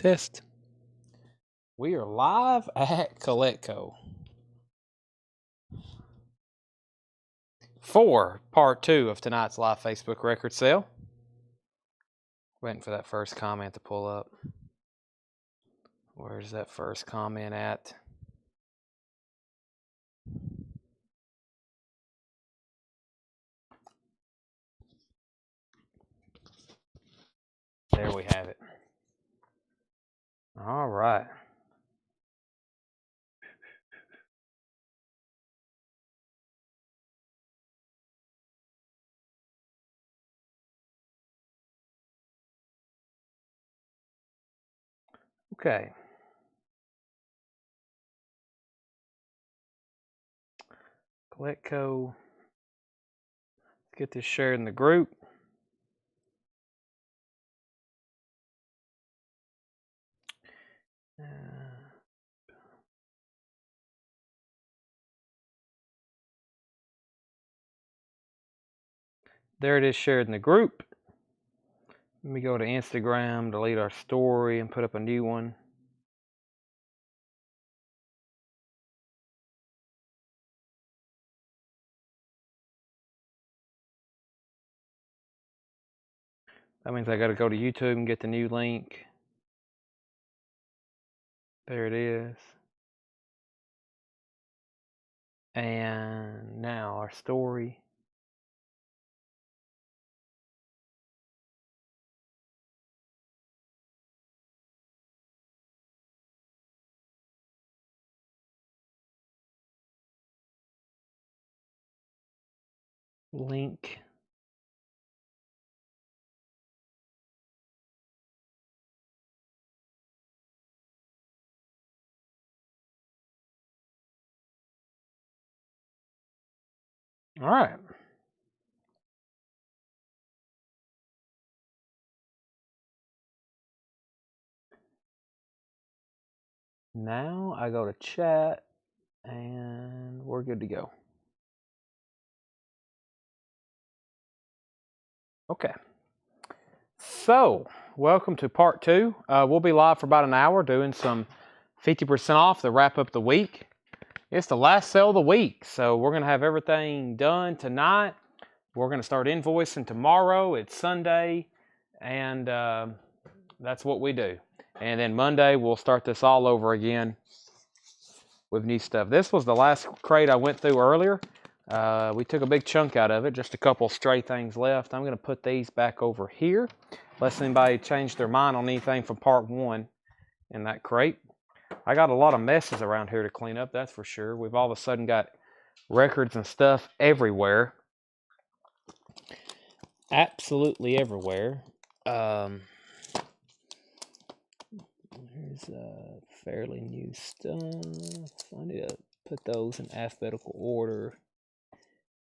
Test. We are live at Coletco for part 2 of tonight's live Facebook record sale. Waiting for that first comment to pull up. Where's that first comment at? There we have it. All right. Okay. Coletco. Let's get this shared in the group. There it is, shared in the group. Let me go to Instagram, delete our story, and put up a new one. That means I got to go to YouTube and get the new link. There it is. And now our story. Link. All right. Now I go to chat and we're good to go. Okay. So, welcome to part 2. We'll be live for about an hour doing some 50% off to wrap up the week. It's the last sale of the week, so we're going to have everything done tonight. We're going to start invoicing tomorrow. It's Sunday, and that's what we do. And then Monday, we'll start this all over again with new stuff. This was the last crate I went through earlier. We took a big chunk out of it, just a couple stray things left. I'm going to put these back over here, unless anybody changed their mind on anything from part 1 in that crate. I got a lot of messes around here to clean up, that's for sure. We've all of a sudden got records and stuff everywhere. Absolutely everywhere. Here's fairly new stuff. I need to put those in alphabetical order.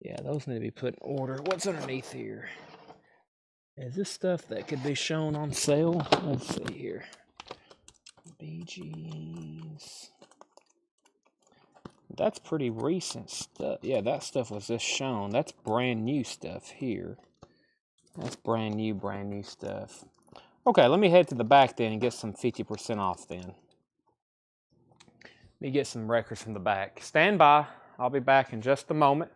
Yeah, those need to be put in order. What's underneath here? Is this stuff that could be shown on sale? Let's see here. BGs. That's pretty recent stuff. Yeah, that stuff was just shown. That's brand new stuff here. That's brand new stuff. Okay, let me head to the back then and get some 50% off then. Let me get some records from the back. Stand by. I'll be back in just a moment.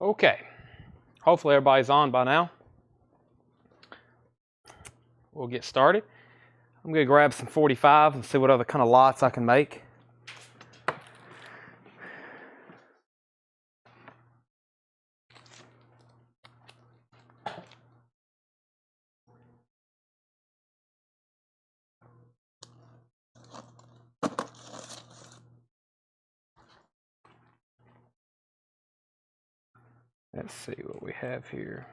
Okay, hopefully everybody's on by now. We'll get started. I'm going to grab some 45 and see what other kind of lots I can make. Let's see what we have here.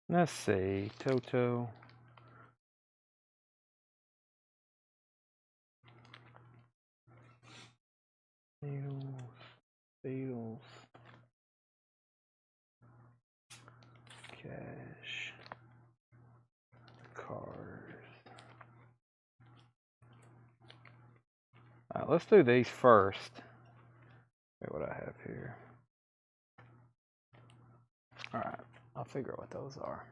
Let's see, Toto. Beatles. Cash. Cars. All right, let's do these first. See what I have here. All right, I'll figure out what those are.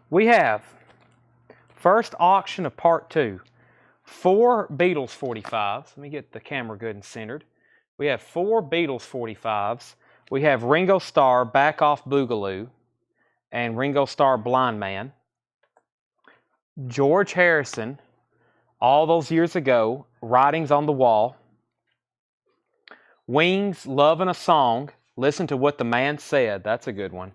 We have first auction of part 2. 4 Beatles 45s. Let me get the camera good and centered. We have 4 Beatles 45s. We have Ringo Starr, Back Off Boogaloo, and Ringo Starr, Blind Man. George Harrison, All Those Years Ago, Writings on the Wall. Wings, Lovin' a Song, Listen to What the Man Said. That's a good one.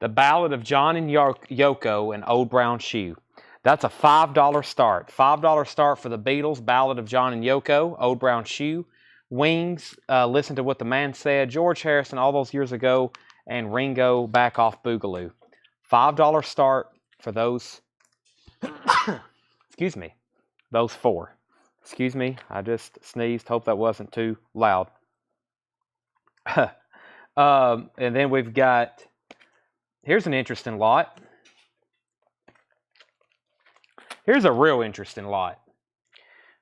The Ballad of John and Yoko, and Old Brown Shoe. That's a $5 start. $5 start for the Beatles, Ballad of John and Yoko, Old Brown Shoe. Wings, Listen to What the Man Said. George Harrison, All Those Years Ago, and Ringo, Back Off Boogaloo. $5 start for those. Excuse me. Those 4. Excuse me, I just sneezed. Hope that wasn't too loud. And then we've got, here's an interesting lot. Here's a real interesting lot.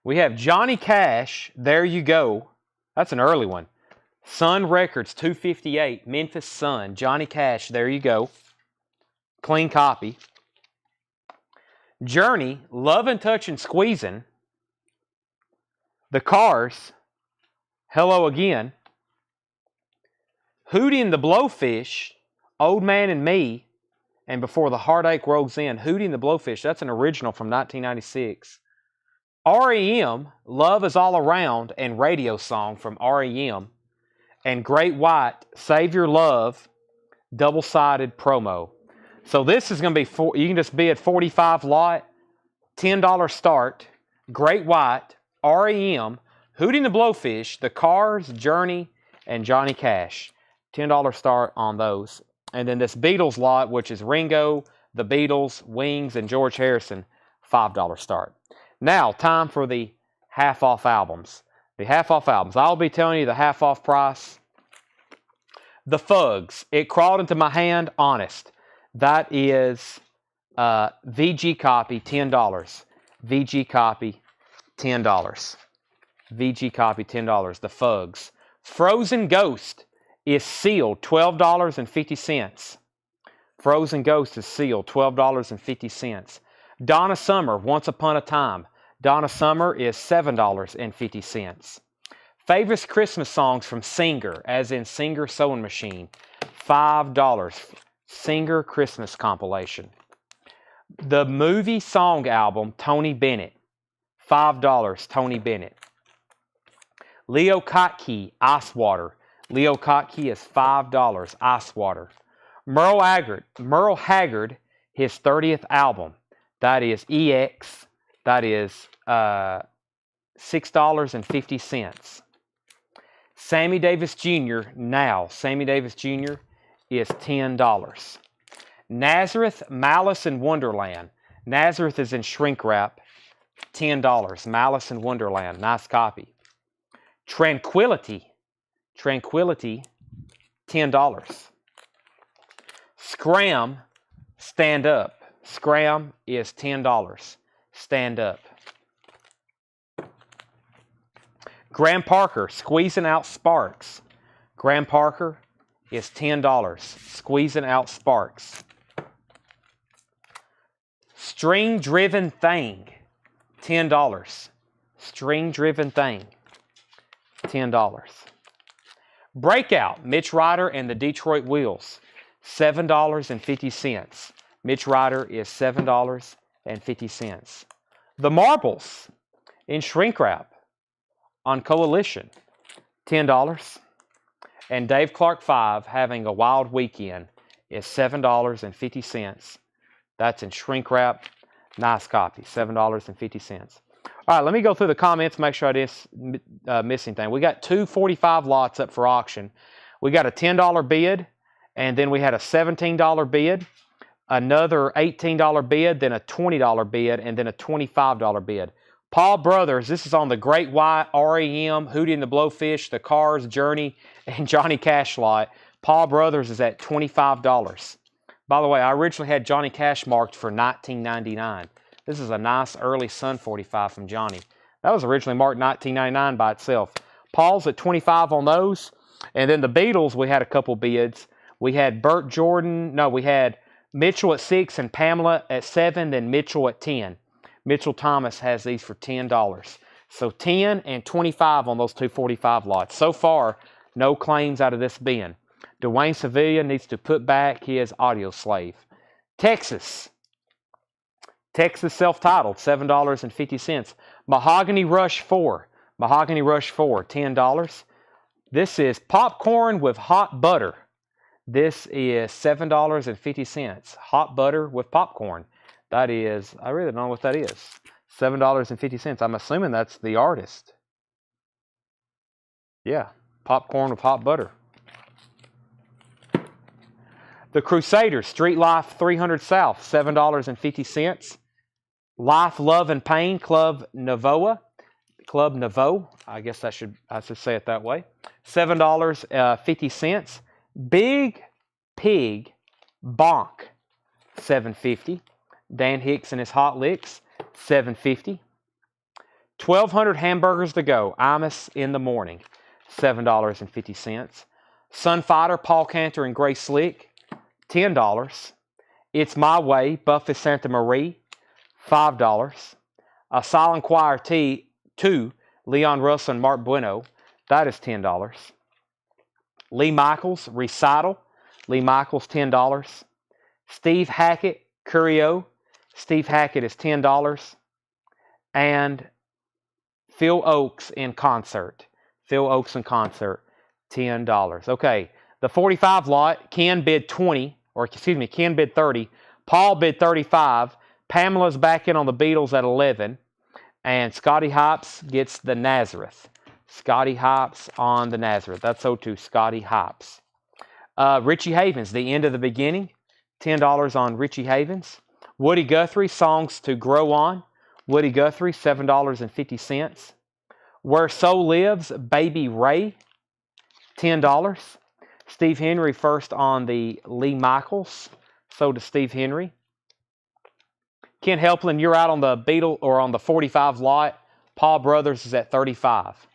We have Johnny Cash, There You Go. That's an early one. Sun Records, 258, Memphis Sun. Johnny Cash, There You Go. Clean copy. Journey, Lovin', Touchin', Squeezin'. The Cars, Hello Again. Hootie and the Blowfish, Old Man and Me. And Before the Heartache Rolls In. Hootie and the Blowfish, that's an original from 1996. REM, Love Is All Around, and Radio Song from REM. And Great White, Save Your Love, double-sided promo. So this is going to be, you can just be at 45 lot, $10 start, Great White, REM, Hootie and the Blowfish, The Cars, Journey, and Johnny Cash. $10 start on those. And then this Beatles lot, which is Ringo, the Beatles, Wings, and George Harrison, $5 start. Now, time for the half-off albums. The half-off albums. I'll be telling you the half-off price. The Fugs, It Crawled Into My Hand, Honest. That is VG copy, $10. VG copy, $10. VG copy, $10. The Fugs. Frozen Ghost is sealed, $12.50. Frozen Ghost is sealed, $12.50. Donna Summer, Once Upon a Time. Donna Summer is $7.50. Favorite Christmas songs from Singer, as in Singer Sewing Machine, $5. Singer Christmas compilation. The movie song album, Tony Bennett, $5. Tony Bennett. Leo Kottke, Ice Water. Leo Kottke is $5. Ice Water. Merle Haggard, his 30th album. That is EX. That is $6.50. Sammy Davis Jr. now. Sammy Davis Jr. is $10. Nazareth, Malice in Wonderland. Nazareth is in shrink wrap. $10. Malice in Wonderland. Nice copy. Tranquility, $10. Scram, Stand Up. Scram is $10. Stand up. Graham Parker, Squeezing Out Sparks. Graham Parker is $10. Squeezing Out Sparks. String Driven Thing, $10. String Driven Thing, $10. Breakout, Mitch Ryder and the Detroit Wheels, $7.50. Mitch Ryder is $7.50. The Marbles in shrink wrap on Coalition, $10. And Dave Clark 5, Having a Wild Weekend, is $7.50. That's in shrink wrap. Nice copy, $7.50. All right, let me go through the comments, make sure I didn't miss anything. We got 245 lots up for auction. We got a $10 bid, and then we had a $17 bid, another $18 bid, then a $20 bid, and then a $25 bid. Paul Brothers, this is on the Great White, REM, Hootie and the Blowfish, the Cars, Journey, and Johnny Cash lot. Paul Brothers is at $25. By the way, I originally had Johnny Cash marked for $19.99. This is a nice early Sun 45 from Johnny. That was originally marked $19.99 by itself. Paul's at $25 on those. And then the Beatles, we had a couple bids. We had Burt Jordan. No, we had Mitchell at 6 and Pamela at 7, then Mitchell at 10. Mitchell Thomas has these for $10. So 10 and 25 on those 245 lots. So far, no claims out of this bin. Dwayne Sevilla needs to put back his Audio Slave. Texas self-titled, $7.50. Mahogany Rush 4, $10. This is popcorn with hot butter. This is $7.50. Hot butter with popcorn. That is, I really don't know what that is. $7.50. I'm assuming that's the artist. Yeah, popcorn with hot butter. The Crusaders, Street Life 300 South, $7.50. Life, Love, and Pain, Club Nouveau, I guess I should say it that way, $7.50. Big Pig Bonk, $7.50. Dan Hicks and his Hot Licks, $7.50. 1,200 hamburgers to go, Imus in the Morning, $7.50. Sunfighter, Paul Cantor and Grace Slick, $10. It's My Way, Buffy Santa Marie, $5. A Silent Choir 2, Leon Russell and Mark Bueno, that is $10. Lee Michaels, Recital, Lee Michaels, $10. Steve Hackett, Curio, Steve Hackett is $10. And Phil Oakes in Concert, $10. Okay, the 45 lot, Ken bid 20, or excuse me, Ken bid 30, Paul bid 35, Pamela's back in on the Beatles at 11, and Scotty Hops gets the Nazareth. Scotty Hops on the Nazareth. That's O2, Scotty Hops. Richie Havens, The End of the Beginning, $10 on Richie Havens. Woody Guthrie, Songs to Grow On, Woody Guthrie, $7.50. Where Soul Lives, Baby Ray, $10. Steve Henry first on the Lee Michaels, so to Steve Henry. Ken Helpland, you're out on the Beetle or on the 45 lot. Paul Brothers is at 35.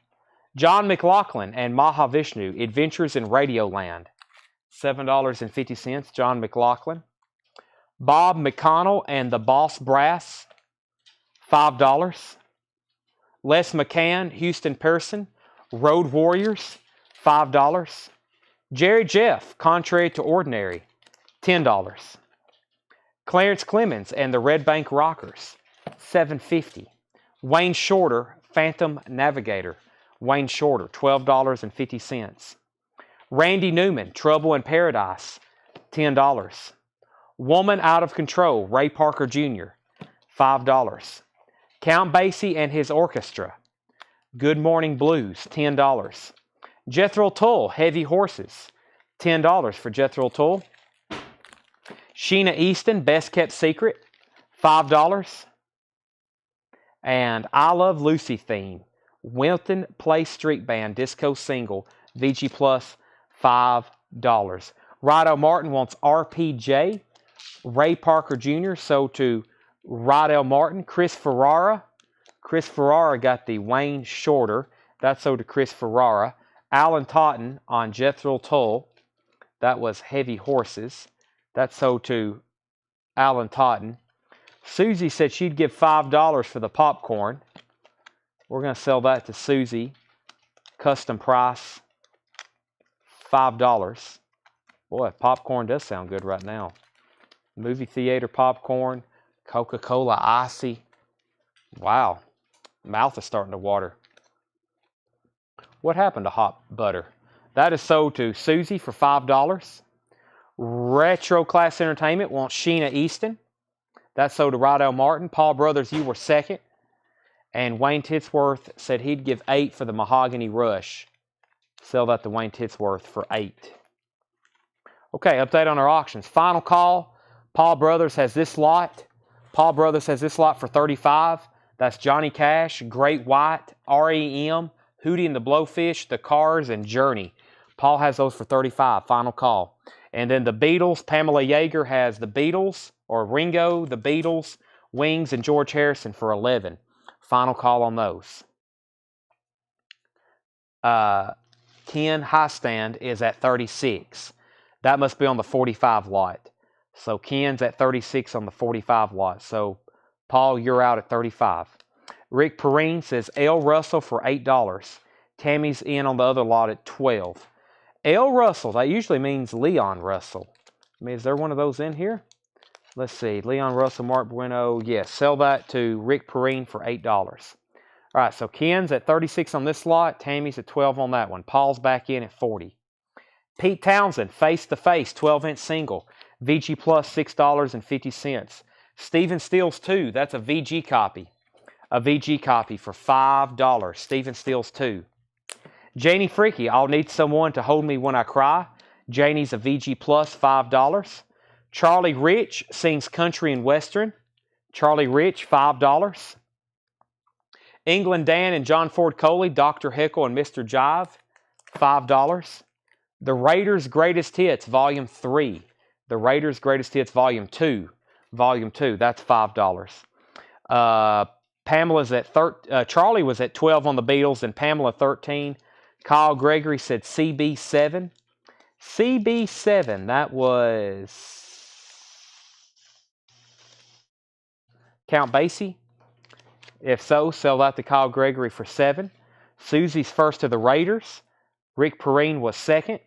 John McLaughlin and Mahavishnu, Adventures in Radioland, $7.50. John McLaughlin. Bob McConnell and the Boss Brass, $5. Les McCann, Houston Pearson, Road Warriors, $5. Jerry Jeff, Contrary to Ordinary, $10. Clarence Clemens and the Red Bank Rockers, $7.50. Wayne Shorter, Phantom Navigator, Wayne Shorter, $12.50. Randy Newman, Trouble in Paradise, $10. Woman Out of Control, Ray Parker Jr., $5. Count Basie and his Orchestra, Good Morning Blues, $10. Jethro Tull, Heavy Horses, $10 for Jethro Tull. Sheena Easton, Best Kept Secret, $5. And I Love Lucy theme, Wilton Place Street Band disco single, VG Plus, $5. Rido Martin wants RPJ, Ray Parker Jr. sold to Rydell Martin. Chris Ferrara. Chris Ferrara got the Wayne Shorter. That sold to Chris Ferrara. Alan Totten on Jethro Tull. That was Heavy Horses. That sold to Alan Totten. Susie said she'd give $5 for the popcorn. We're going to sell that to Susie. Custom price, $5. Boy, popcorn does sound good right now. Movie theater popcorn, Coca-Cola Icy. Wow, mouth is starting to water. What happened to hot butter? That is sold to Susie for $5. Retro Class Entertainment wants Sheena Easton. That's sold to Rydell Martin. Paul Brothers, you were second. And Wayne Titsworth said he'd give $8 for the Mahogany Rush. Sell that to Wayne Titsworth for $8. Okay, update on our auctions. Final call. Paul Brothers has this lot. Paul Brothers has this lot for $35. That's Johnny Cash, Great White, REM, Hootie and the Blowfish, The Cars, and Journey. Paul has those for $35. Final call. And then the Beatles, Pamela Yeager has the Beatles, or Ringo, the Beatles, Wings, and George Harrison for $11. Final call on those. Ken Highstand is at 36. That must be on the 45 lot. So Ken's at 36 on the 45 lot. So Paul, you're out at 35. Rick Perrine says L. Russell for $8. Tammy's in on the other lot at 12. L. Russell, that usually means Leon Russell. I mean, is there one of those in here? Let's see. Leon Russell, Mark Bueno. Yes, sell that to Rick Perrine for $8. All right, so Ken's at 36 on this lot. Tammy's at 12 on that one. Paul's back in at 40. Pete Townsend, Face to Face, 12-inch single. VG Plus, $6.50. Stephen Stills 2, that's a VG copy. A VG copy for $5. Stephen Stills 2. Janie Freaky, I'll Need Someone to Hold Me When I Cry. Janie's a VG Plus, $5. Charlie Rich sings country and western. Charlie Rich, $5. England Dan and John Ford Coley, Dr. Heckle and Mr. Jive, $5. The Raiders' Greatest Hits, Volume 3. The Raiders' Greatest Hits, Volume 2. Volume 2, that's $5. Pamela's at Charlie was at 12 on the Beatles, and Pamela 13. Kyle Gregory said CB7. CB7, that was Count Basie. If so, sell that to Kyle Gregory for $7. Susie's first to the Raiders. Rick Perrine was second.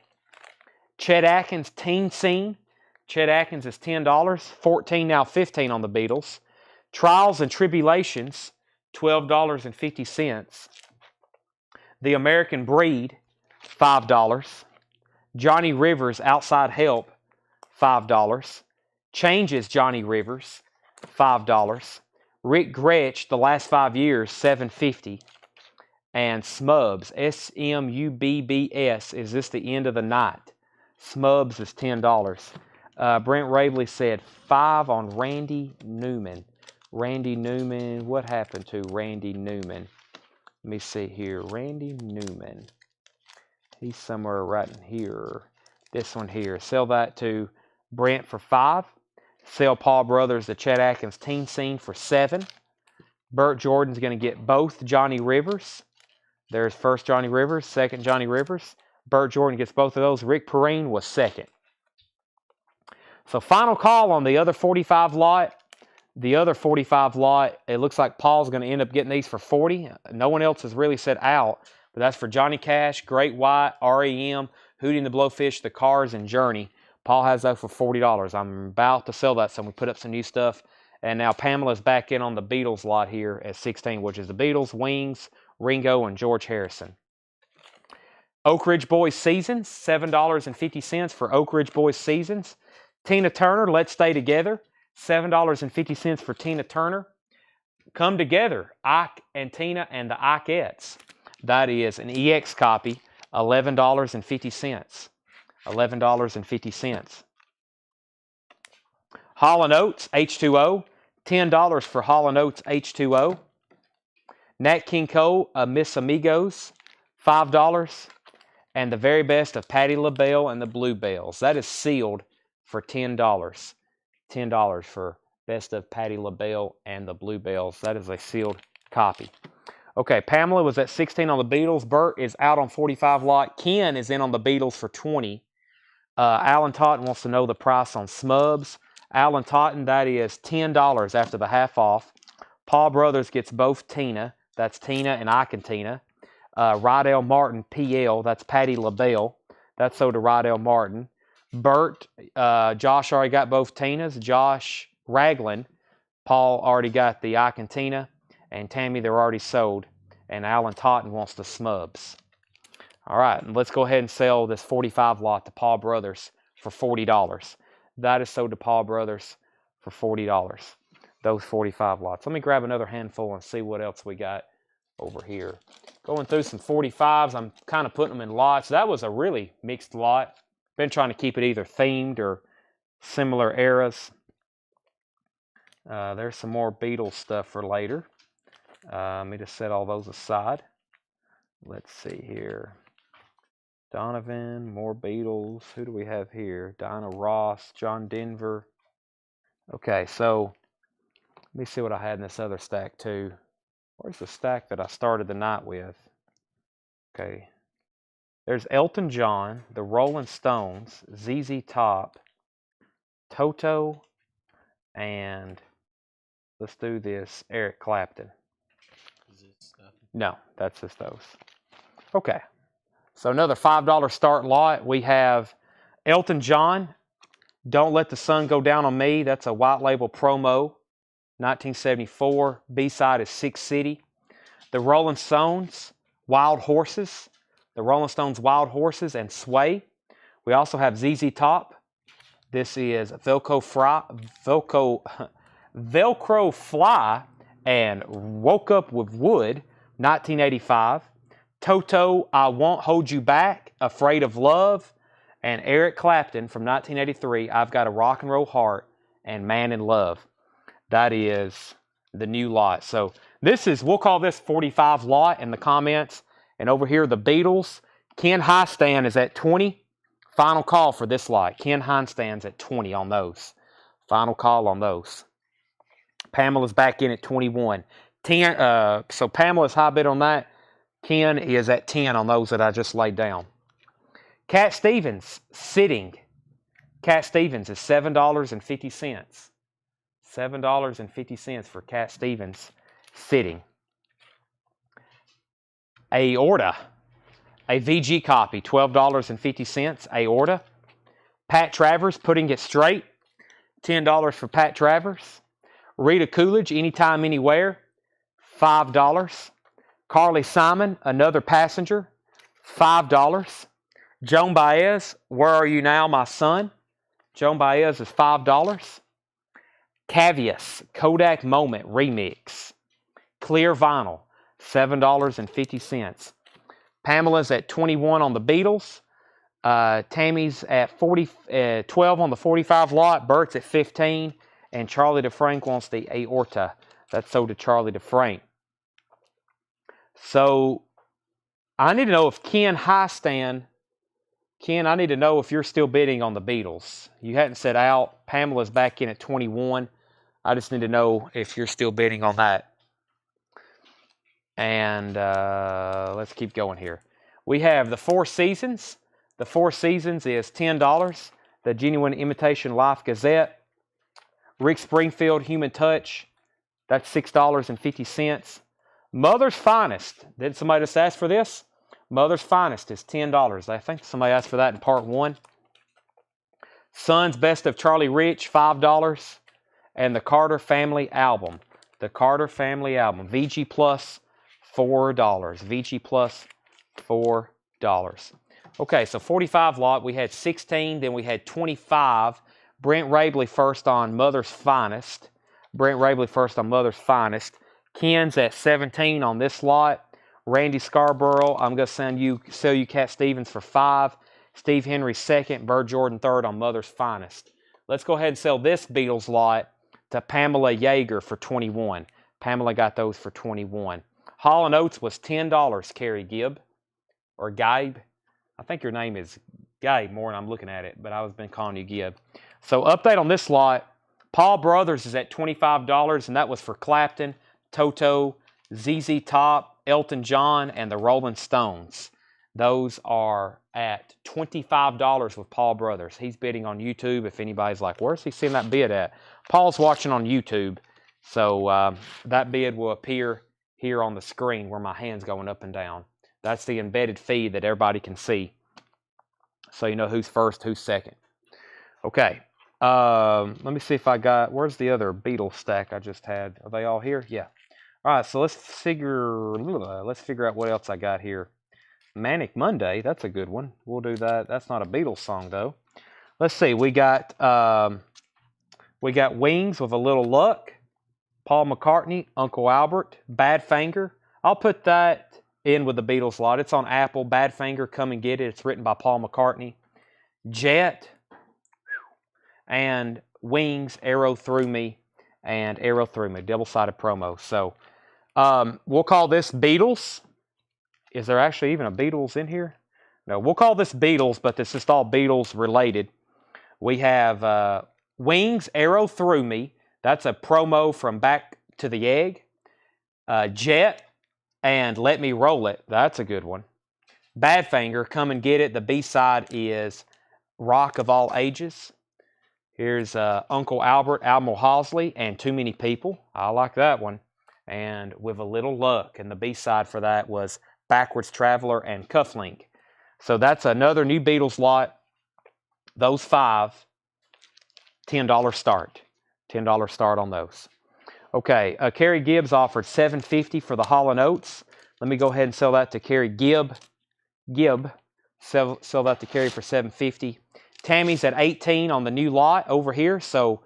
Chet Atkins, Teen Scene. Chet Atkins is $10. 14, now 15 on the Beatles. Trials and Tribulations, $12.50. The American Breed, $5. Johnny Rivers, Outside Help, $5. Changes, Johnny Rivers, $5. Rick Gretsch, The Last 5 Years, $7.50. And Smubs, SMUBBS, Is This the End of the Night? Smubs is $10. Brent Raveley said 5 on Randy Newman. Randy Newman, what happened to Randy Newman? Let me see here. Randy Newman. He's somewhere right in here. This one here. Sell that to Brent for $5. Sell Paul Brothers the Chet Atkins Teen Scene for $7. Burt Jordan's going to get both Johnny Rivers. There's first Johnny Rivers, second Johnny Rivers. Burt Jordan gets both of those. Rick Perrine was second. So final call on the other 45 lot. The other 45 lot, it looks like Paul's going to end up getting these for $40. No one else has really said out, but that's for Johnny Cash, Great White, REM, Hootie and the Blowfish, The Cars, and Journey. Paul has that for $40. I'm about to sell that, so we put up some new stuff. And now Pamela's back in on the Beatles lot here at 16, which is the Beatles, Wings, Ringo, and George Harrison. Oak Ridge Boys Seasons, $7.50 for Oak Ridge Boys Seasons. Tina Turner, Let's Stay Together, $7.50 for Tina Turner. Come Together, Ike and Tina and the Ikeettes. That is an EX copy, $11.50. $11.50. Hall & Oates, H2O, $10 for Hall & Oates H2O. Nat King Cole, Miss Amigos, $5. And the very best of Patti LaBelle and the Bluebells. That is sealed for $10. $10 for Best of Patti LaBelle and the Bluebells. That is a sealed copy. Okay, Pamela was at 16 on the Beatles. Bert is out on 45 lot. Ken is in on the Beatles for 20. Alan Totten wants to know the price on Smubs. Alan Totten, that is $10 after the half off. Paul Brothers gets both Tina. That's Tina and Ike and Tina. Rydell Martin, PL. That's Patti LaBelle. That's sold to Rydell Martin. Bert, Josh already got both Tinas. Josh Ragland, Paul already got the Ike and Tina. And Tammy, they're already sold. And Alan Totten wants the Smubs. All right, let's go ahead and sell this 45 lot to Paul Brothers for $40. That is sold to Paul Brothers for $40. Those 45 lots. Let me grab another handful and see what else we got over here. Going through some 45s. I'm kind of putting them in lots. That was a really mixed lot. Been trying to keep it either themed or similar eras. There's some more Beatles stuff for later. Let me just set all those aside. Let's see here. Donovan, more Beatles. Who do we have here? Dinah Ross, John Denver. Okay, so let me see what I had in this other stack too. Where's the stack that I started the night with? Okay. There's Elton John, the Rolling Stones, ZZ Top, Toto, and let's do this, Eric Clapton. Is it stuff? No, that's just those. Okay. So another $5 start lot. We have Elton John, Don't Let the Sun Go Down on Me. That's a white label promo, 1974. B-side is Sick City. The Rolling Stones, Wild Horses. The Rolling Stones, Wild Horses and Sway. We also have ZZ Top. This is Velcro Fly and Woke Up with Wood, 1985. Toto, I Won't Hold You Back, Afraid of Love. And Eric Clapton from 1983, I've Got a Rock and Roll Heart and Man in Love. That is the new lot. So this is, we'll call this 45 lot in the comments. And over here, the Beatles, Ken Highstand is at 20. Final call for this lot. Ken Highstand's at 20 on those. Final call on those. Pamela's back in at 21. So Pamela's high bid on that. Ken is at 10 on those that I just laid down. Cat Stevens, sitting. Cat Stevens is $7.50. $7.50 for Cat Stevens, sitting. Aorta, a VG copy, $12.50. Aorta. Pat Travers, Putting It Straight, $10 for Pat Travers. Rita Coolidge, Anytime, Anywhere, $5. Carly Simon, Another Passenger, $5. Joan Baez, Where Are You Now, My Son? Joan Baez is $5. Cavius, Kodak Moment Remix. Clear Vinyl, $7.50. Pamela's at 21 on the Beatles. Tammy's at 12 on the 45 lot. Bert's at 15. And Charlie DeFrank wants the Aorta. That's sold to Charlie DeFrank. So I need to know if Ken Highstand, Ken, I need to know if you're still bidding on the Beatles. You hadn't said out. Pamela's back in at 21. I just need to know if you're still bidding on that. And let's keep going here. We have the Four Seasons. The Four Seasons is $10. The Genuine Imitation Life Gazette. Rick Springfield, Human Touch. That's $6.50. Mother's Finest. Did somebody just ask for this? Mother's Finest is $10. I think somebody asked for that in part 1. Son's Best of Charlie Rich, $5. And the Carter Family Album. The Carter Family Album. VG Plus, $4. VG Plus, $4. Okay, so 45 lot. We had 16, then we had 25. Brent Rabley first on Mother's Finest. Brent Rabley first on Mother's Finest. Ken's at 17 on this lot. Randy Scarborough, I'm going to sell you Cat Stevens for $5. Steve Henry second. Bird Jordan third on Mother's Finest. Let's go ahead and sell this Beatles lot to Pamela Yeager for $21. Pamela got those for $21. Hall & Oates was $10, Carrie Gibb. Or Gabe. I think your name is Gabe more than I'm looking at it, but I've been calling you Gibb. So update on this lot. Paul Brothers is at $25, and that was for Clapton, Toto, ZZ Top, Elton John, and the Rolling Stones. Those are at $25 with Paul Brothers. He's bidding on YouTube. If anybody's like, where's he seeing that bid at? Paul's watching on YouTube, so that bid will appear here on the screen where my hand's going up and down. That's the embedded feed that everybody can see, so you know who's first, who's second. Okay, let me see if I got, where's the other Beatles stack I just had? Are they all here? Yeah. All right, so let's figure out what else I got here. Manic Monday, that's a good one. We'll do that. That's not a Beatles song though. Let's see. We got Wings with a Little Luck, Paul McCartney, Uncle Albert, Badfinger. I'll put that in with the Beatles lot. It's on Apple. Badfinger, Come and Get It. It's written by Paul McCartney. Jet and Wings, Arrow Through Me, and Arrow Through Me. Double-sided promo. So we'll call this Beatles. Is there actually even a Beatles in here? No, we'll call this Beatles, but this is all Beatles related. We have Wings, Arrow Through Me. That's a promo from Back to the Egg. Jet and Let Me Roll It. That's a good one. Badfinger, Come and Get It. The B-side is Rock of All Ages. Here's Uncle Albert, Almo Halsley, and Too Many People. I like that one. And With a Little Luck. And the B-side for that was Backwards Traveler and Cufflink. So that's another new Beatles lot. Those 5, $10 start. $10 start on those. Okay, Carrie Gibbs offered $7.50 for the Hall & Oates. Let me go ahead and sell that to Carrie Gibb. Sell that to Carrie for $7.50. Tammy's at $18 on the new lot over here. So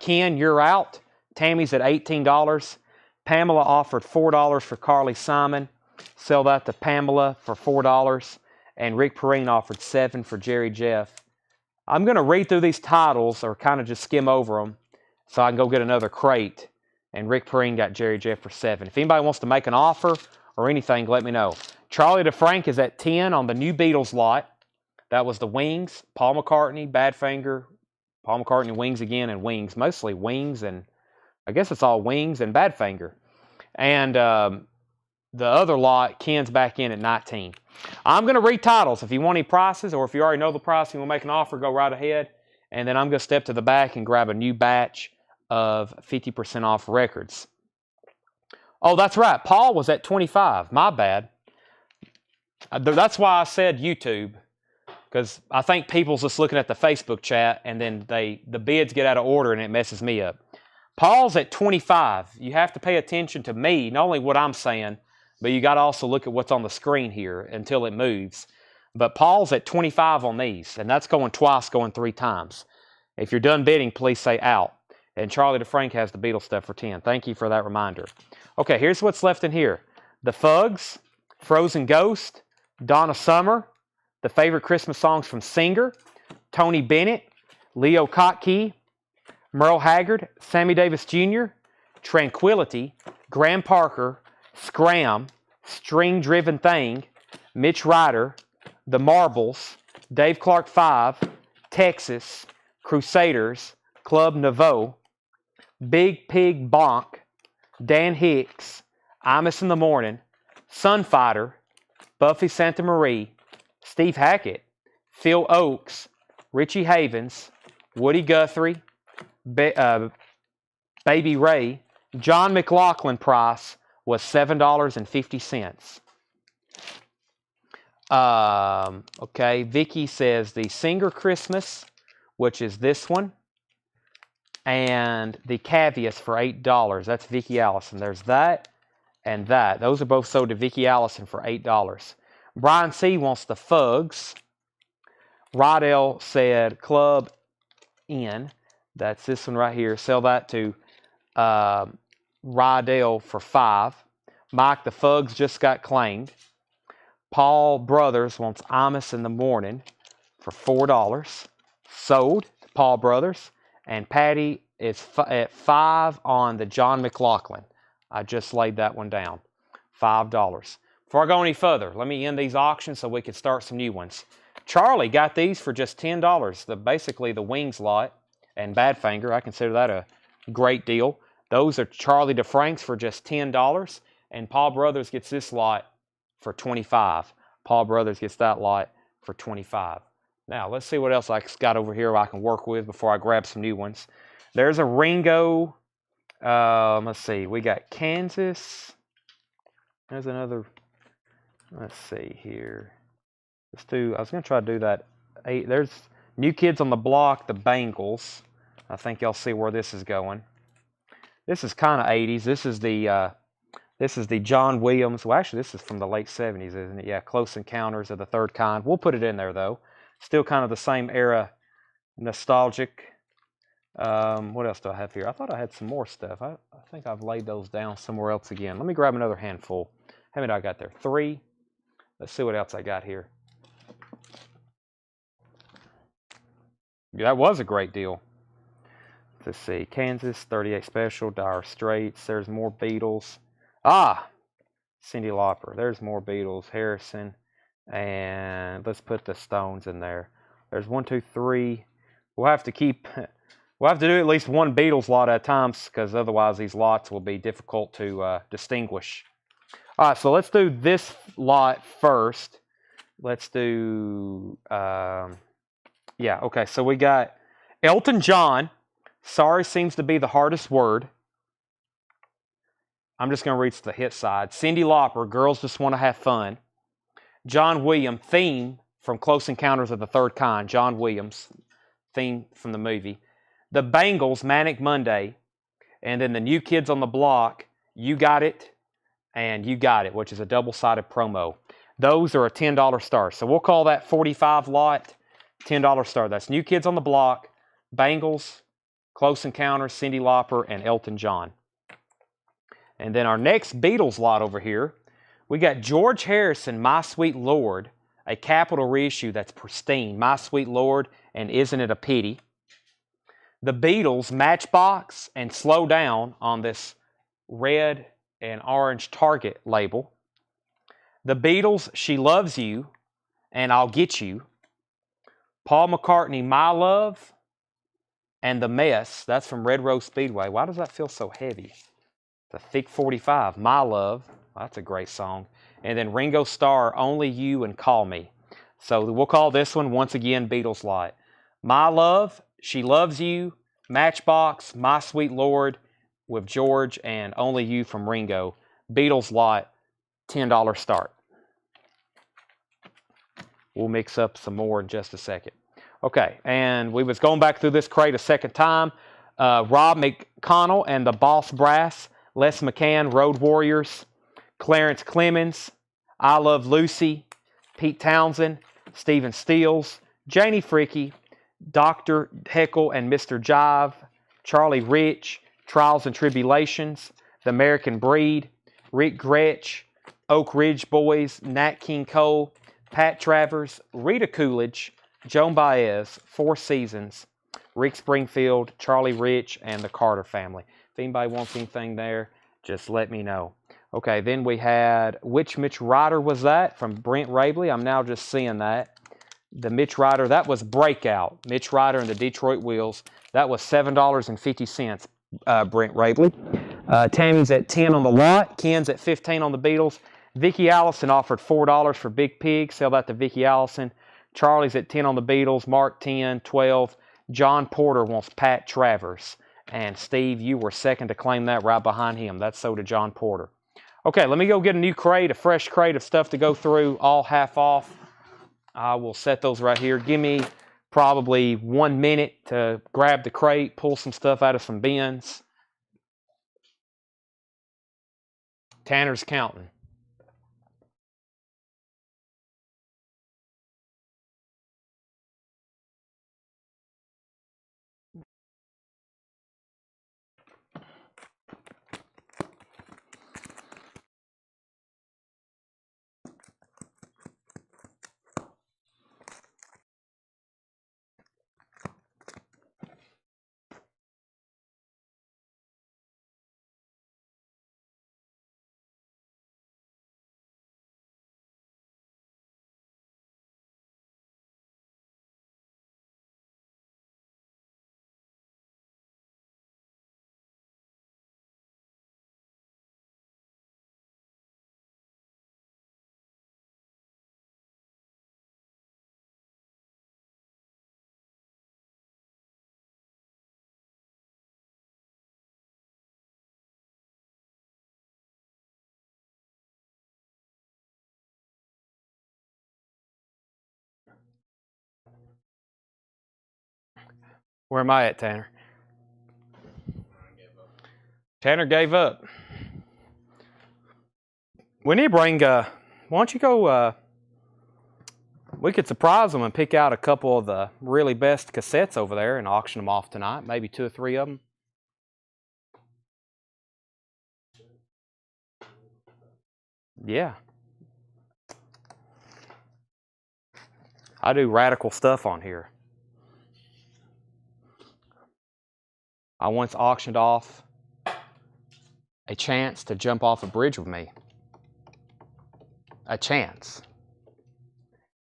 Ken, you're out. Tammy's at $18. Pamela offered $4 for Carly Simon. Sell that to Pamela for $4. And Rick Perrine offered $7 for Jerry Jeff. I'm going to read through these titles or kind of just skim over them so I can go get another crate. And Rick Perrine got Jerry Jeff for $7. If anybody wants to make an offer or anything, let me know. Charlie DeFrank is at $10 on the new Beatles lot. That was the Wings, Paul McCartney, Badfinger, Paul McCartney, Wings again, and Wings. Mostly Wings, and I guess it's all Wings and Badfinger. And the other lot, Ken's back in at $19. I'm going to read titles. If you want any prices, or if you already know the price and you want to make an offer, go right ahead. And then I'm going to step to the back and grab a new batch of 50% off records. Oh, that's right. Paul was at 25. My bad. That's why I said YouTube, because I think people's just looking at the Facebook chat, and then the bids get out of order, and it messes me up. Paul's at 25. You have to pay attention to me, not only what I'm saying, but you got to also look at what's on the screen here until it moves. But Paul's at 25 on these, and that's going twice, going 3 times. If you're done bidding, please say out. And Charlie DeFrank has the Beatles stuff for 10. Thank you for that reminder. Okay, here's what's left in here. The Fugs, Frozen Ghost, Donna Summer, the favorite Christmas songs from Singer, Tony Bennett, Leo Kottke, Merle Haggard, Sammy Davis Jr., Tranquility, Graham Parker, Scram, String Driven Thing, Mitch Ryder, The Marbles, Dave Clark 5, Texas, Crusaders, Club Nouveau, Big Pig Bonk, Dan Hicks, Imus in the Morning, Sunfighter, Buffy Santa Marie, Steve Hackett, Phil Oakes, Richie Havens, Woody Guthrie, Baby Ray. John McLaughlin price was $7.50. Okay, Vicky says the Singer Christmas, which is this one, and the Cavius for $8. That's Vicky Allison. There's that and that. Those are both sold to Vicky Allison for $8. Brian C. wants the Fugs. Rodell said Club N. That's this one right here. Sell that to Rodell for $5. Mike, the Fugs just got claimed. Paul Brothers wants Imus in the Morning for $4. Sold to Paul Brothers. And Patty is at $5 on the John McLaughlin. I just laid that one down. $5. Before I go any further, let me end these auctions so we can start some new ones. Charlie got these for just $10. Basically the Wings lot. and Badfinger. I consider that a great deal. Those are Charlie DeFranks for just $10, and Paul Brothers gets this lot for $25. Paul Brothers gets that lot for $25. Now, let's see what else I got over here I can work with before I grab some new ones. There's a Ringo. Let's see. We got Kansas. There's another. Let's see here. Let's do. I was going to try to do that. There's New Kids on the Block, the Bengals. I think y'all see where this is going. This is kind of 80s. This is the John Williams. Well, actually, this is from the late 70s, isn't it? Yeah, Close Encounters of the Third Kind. We'll put it in there, though. Still kind of the same era, nostalgic. What else do I have here? I thought I had some more stuff. I think I've laid those down somewhere else again. Let me grab another handful. How many do I got there? 3. Let's see what else I got here. Yeah, that was a great deal. Let's see. Kansas, 38 Special, Dire Straits. There's more Beatles. Cyndi Lauper. There's more Beatles. Harrison. And let's put the Stones in there. There's 1, 2, 3. We'll have to do at least one Beatles lot at a time because otherwise these lots will be difficult to distinguish. All right, so let's do this lot first. Let's do, okay, so we got Elton John. Sorry seems to be the hardest word. I'm just going to reach the hit side. Cyndi Lauper, Girls Just Want to Have Fun. John Williams, theme from Close Encounters of the Third Kind. John Williams, theme from the movie. The Bangles, Manic Monday. And then the New Kids on the Block, You Got It and You Got It, which is a double-sided promo. Those are a $10 star. So we'll call that 45 lot $10 star. That's New Kids on the Block, Bangles, Close Encounters, Cyndi Lauper, and Elton John. And then our next Beatles lot over here, we got George Harrison, My Sweet Lord, a Capitol reissue that's pristine. My Sweet Lord and Isn't It a Pity. The Beatles, Matchbox, and Slow Down on this red and orange Target label. The Beatles, She Loves You, and I'll Get You. Paul McCartney, My Love, and The Mess. That's from Red Rose Speedway. Why does that feel so heavy? The Thick 45, My Love. Well, that's a great song. And then Ringo Starr, Only You and Call Me. So we'll call this one, once again, Beatles lot. My Love, She Loves You, Matchbox, My Sweet Lord with George, and Only You from Ringo. Beatles lot, $10 start. We'll mix up some more in just a second. Okay, and we was going back through this crate a second time. Rob McConnell and the Boss Brass. Les McCann, Road Warriors. Clarence Clemens, I Love Lucy. Pete Townsend, Stephen Stills. Janie Fricke, Dr. Heckle and Mr. Jive. Charlie Rich, Trials and Tribulations. The American Breed. Rick Gretsch, Oak Ridge Boys. Nat King Cole. Pat Travers, Rita Coolidge, Joan Baez, Four Seasons, Rick Springfield, Charlie Rich, and the Carter Family. If anybody wants anything there, just let me know. Okay, then we had, which Mitch Ryder was that? From Brent Rabley. I'm now just seeing that. The Mitch Ryder, that was Breakout. Mitch Ryder and the Detroit Wheels. That was $7.50, Brent Rabley. Tammy's at 10 on the lot. Ken's at 15 on the Beatles. Vicki Allison offered $4 for Big Pig. Sell that to Vicki Allison. Charlie's at 10 on the Beatles. Mark 10, 12. John Porter wants Pat Travers. And Steve, you were second to claim that right behind him. That's so to John Porter. Okay, let me go get a new crate, a fresh crate of stuff to go through, all half off. I will set those right here. Give me probably 1 minute to grab the crate, pull some stuff out of some bins. Tanner's counting. Where am I at, Tanner? Tanner gave up. We need to bring, why don't you go, we could surprise them and pick out a couple of the really best cassettes over there and auction them off tonight. Maybe 2 or 3 of them. Yeah. I do radical stuff on here. I once auctioned off a chance to jump off a bridge with me. A chance.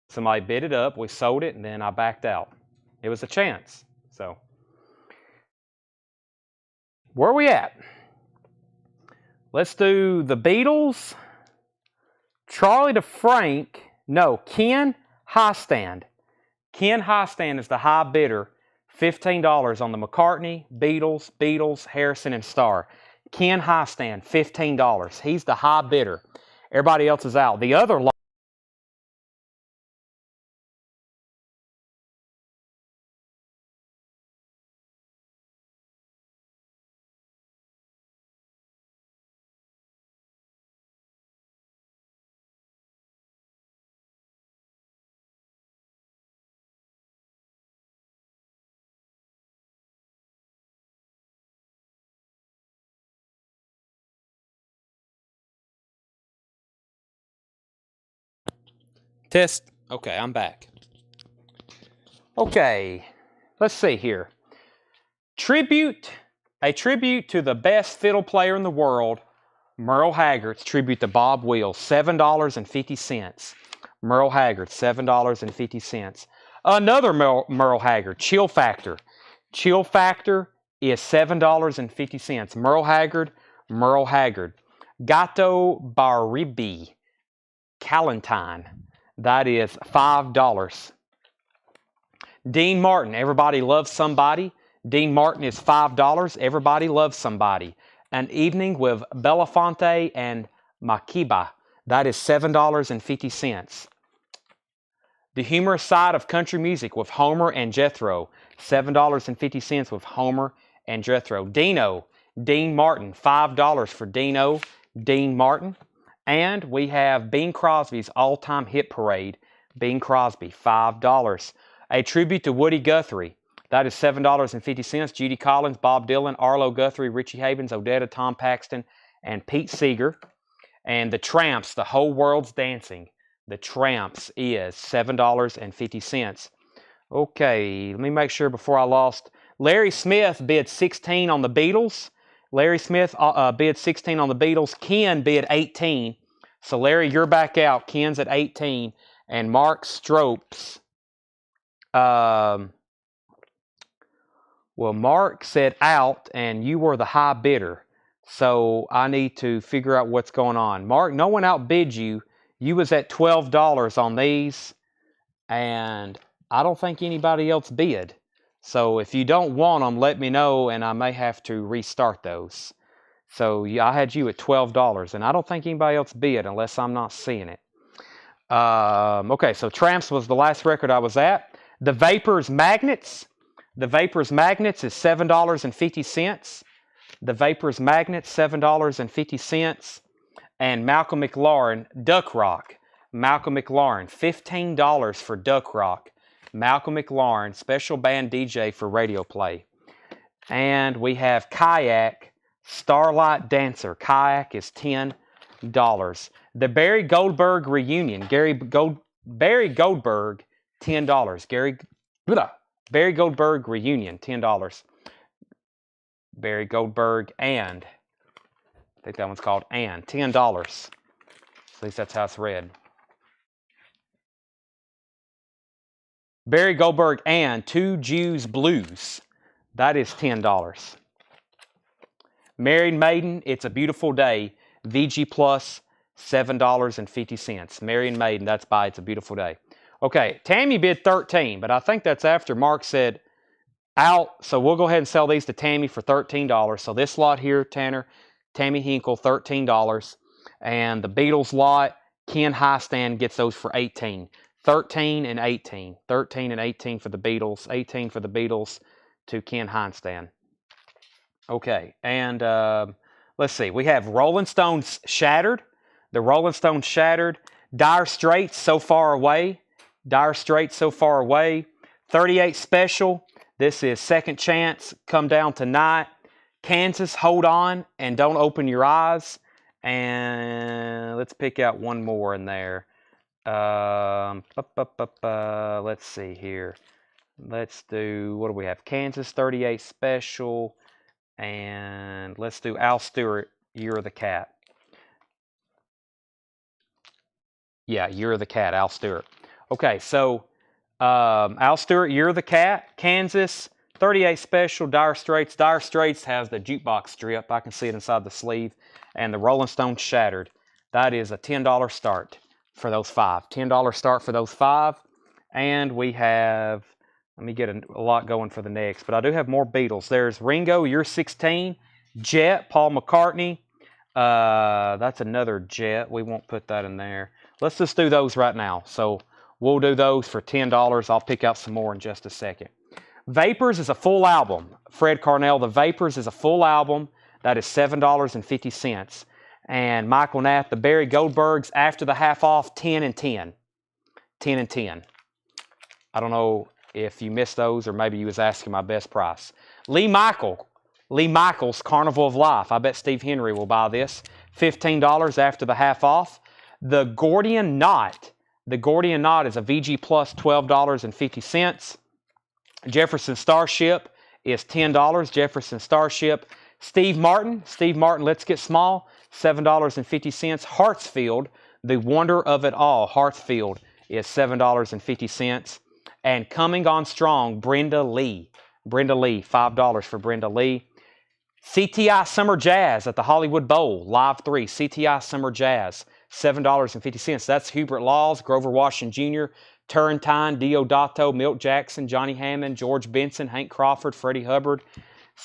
Somebody bid it up, we sold it, and then I backed out. It was a chance. So, where are we at? Let's do the Beatles, Charlie to Frank, no, Ken Highstand. Ken Highstand is the high bidder, $15 on the McCartney, Beatles, Harrison, and Starr. Ken Highstand, $15. He's the high bidder. Everybody else is out. The other lot. Test. Okay, I'm back. Okay, let's see here. A tribute to the best fiddle player in the world, Merle Haggard's tribute to Bob Wills, $7.50. Merle Haggard, $7.50. Another Merle Haggard, Chill Factor. Chill Factor is $7.50. Merle Haggard. Gato Baribi, Calentine. That is $5. Dean Martin, Everybody Loves Somebody. Dean Martin is $5. Everybody Loves Somebody. An Evening with Belafonte and Makiba. That is $7.50. The Humorous Side of Country Music with Homer and Jethro. $7.50 with Homer and Jethro. Dino, Dean Martin, $5 for Dino, Dean Martin. And we have Bing Crosby's All-Time Hit Parade. Bing Crosby, $5. A tribute to Woody Guthrie. That is $7.50. Judy Collins, Bob Dylan, Arlo Guthrie, Richie Havens, Odetta, Tom Paxton, and Pete Seeger. And the Tramps, The Whole World's Dancing. The Tramps is $7.50. Okay, let me make sure before I lost. Larry Smith bid 16 on the Beatles. Larry Smith bid 16 on the Beatles. Ken bid 18. So Larry, you're back out. Ken's at 18. And Mark Stropes. Well, Mark said out, and you were the high bidder. So I need to figure out what's going on. Mark, no one outbid you. You was at $12 on these, and I don't think anybody else bid. So if you don't want them, let me know, and I may have to restart those. So yeah, I had you at $12, and I don't think anybody else bid unless I'm not seeing it. Okay, so Tramps was the last record I was at. The Vapors Magnets. The Vapors Magnets is $7.50. The Vapors Magnets, $7.50. And Malcolm McLaren, Duck Rock. Malcolm McLaren, $15 for Duck Rock. Malcolm McLaren, special band DJ for radio play. And we have Kayak, Starlight Dancer. Kayak is $10. The Barry Goldberg Reunion. Barry Goldberg, $10. Barry Goldberg Reunion, $10. Barry Goldberg and, I think that one's called and, $10. At least that's how it's read. Barry Goldberg and Two Jews Blues. That is $10. Married Maiden, It's a Beautiful Day. VG Plus, $7.50. Married Maiden, that's by It's a Beautiful Day. Okay, Tammy bid 13, but I think that's after Mark said out. So we'll go ahead and sell these to Tammy for $13. So this lot here, Tanner, Tammy Hinkle, $13. And the Beatles lot, Ken Highstand gets those for $18. 13 and 18. 13 and 18 for the Beatles. 18 for the Beatles. to Ken Hindstand. Okay, and let's see. We have Rolling Stones Shattered. The Rolling Stones Shattered. Dire Straits, So Far Away. Dire Straits, So Far Away. 38 Special. This is Second Chance, Come Down Tonight. Kansas, Hold On and Don't Open Your Eyes. And let's pick out one more in there. Let's see here. Let's do, what do we have? Kansas 38 Special. And let's do Al Stewart, Year of the Cat. Yeah, Year of the Cat, Al Stewart. Okay, so Al Stewart, Year of the Cat, Kansas, 38 Special, Dire Straits. Dire Straits has the jukebox strip. I can see it inside the sleeve. And the Rolling Stones Shattered. That is a $10 start for those 5. $10 start for those 5. And we have, let me get a lot going for the next, but I do have more Beatles. There's Ringo, You're 16, Jet, Paul McCartney. That's another Jet. We won't put that in there. Let's just do those right now. So we'll do those for $10. I'll pick out some more in just a second. Vapors is a full album. Fred Carnell, The Vapors is a full album. That is $7.50. And Michael Knapp, The Barry Goldbergs, After the Half Off, 10 and 10. 10 and 10. I don't know if you missed those or maybe you was asking my best price. Lee Michaels, Carnival of Life. I bet Steve Henry will buy this. $15 after the half off. The Gordian Knot. The Gordian Knot is a VG Plus, $12.50. Jefferson Starship is $10. Jefferson Starship. Steve Martin, Let's Get Small, $7.50. Hartsfield, The Wonder of It All. Hartsfield is $7.50. And Coming On Strong, Brenda Lee. Brenda Lee, $5 for Brenda Lee. CTI Summer Jazz at the Hollywood Bowl, Live 3. CTI Summer Jazz, $7.50. That's Hubert Laws, Grover Washington Jr., Turrentine, Deodato, Milt Jackson, Johnny Hammond, George Benson, Hank Crawford, Freddie Hubbard.